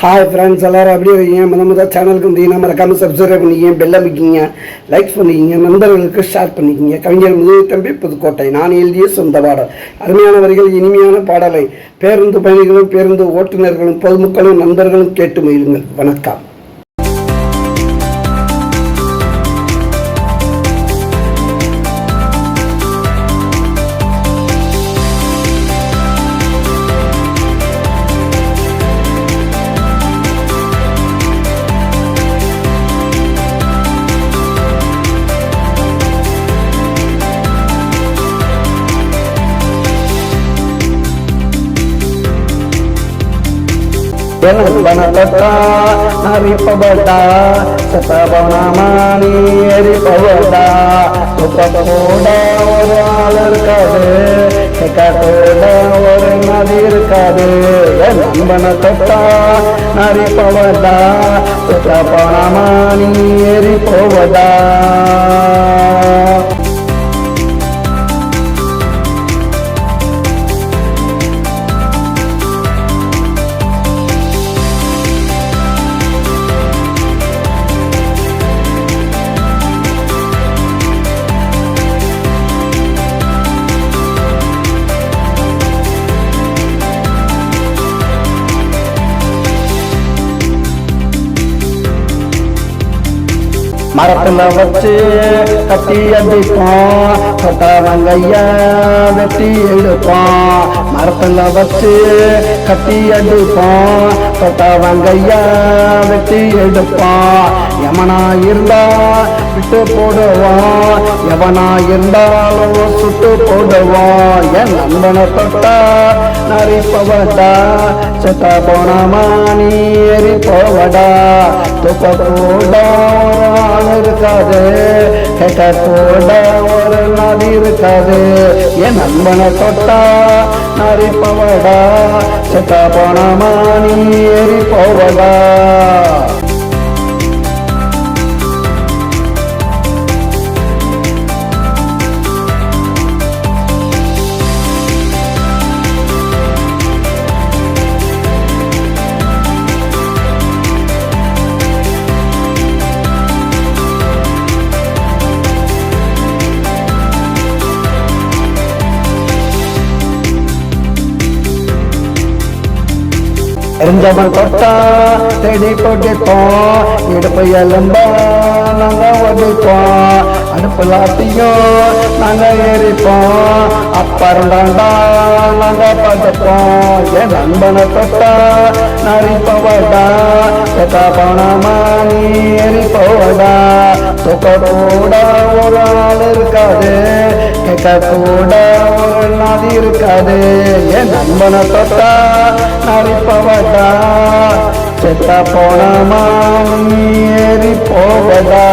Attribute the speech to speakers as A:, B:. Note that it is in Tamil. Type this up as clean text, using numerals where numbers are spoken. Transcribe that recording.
A: ஹாய் ஃப்ரெண்ட்ஸ், எல்லோரும் எப்படி இருக்கீங்க? முதல் சேனலுக்கு வந்தீங்கன்னா மறக்காமல் சப்ஸ்கிரைப் பண்ணிக்கிங்க, பெல் அமைக்கிங்க, லைக் பண்ணிக்கிங்க, நண்பர்களுக்கு ஷேர் பண்ணிக்கிங்க. கவிஞர் முதுகுத்தம்பி, புதுக்கோட்டை. நான் எழுதிய சொந்த பாடல். அருமையான வரிகள், இனிமையான பாடலை பேருந்து பயணிகளும் பேருந்து ஓட்டுநர்களும் பொதுமக்களும் நண்பர்களும் கேட்டு மகிழுங்கள். வணக்கம். Banatata nari pabada satabana mani eri pabada tupakoda oralar kade kekatoda or nadir kade banatata nari pabada satabana mani eri pabada. மரத்துல வச்சு கட்டி அடிப்போம், தொட்ட வெங்கைய வெட்டி எடுப்போம். மரத்துல வச்சு கட்டி அடிப்போம், தொட்ட வெங்கைய வெட்டி எடுப்போம். எவனா இருந்தா விட்டு போடுவோம், எவனா இருந்தாலும் சுட்டு போடுவோம். என் நண்பனை தொட்டா நரி போவடா, செத்த போனமா நீ ஏறி போவடா. துப்ப கூட இருக்காது, கேட்ட கூட ஒரு நதி இருக்காது. என் நண்பனை தொட்டா நரி போவடா, செத்த போனமா நீ ஏறி போவடா. எரிஞ்சவன் தொட்டா தேடி போட்டிப்போம், இடுப்பு எலும்பா நாங்க ஒடிப்போம். அடுப்பு லாட்டியும் நாங்க ஏறிப்போம், அப்புறம்டாண்டா நாங்க படுப்போம். என் நண்பனை தொட்டா நரி போவடா, செத்தா போனமா நீ ஏறி போவடா. தூக்க கூட ஒரு ஆள் இருக்காது, கேட்க கூட ஒரு நதி இருக்காது. என் நண்பனை தொட்டா நரி போவடா, செத்த போனமா நீ ஏறி போவடா.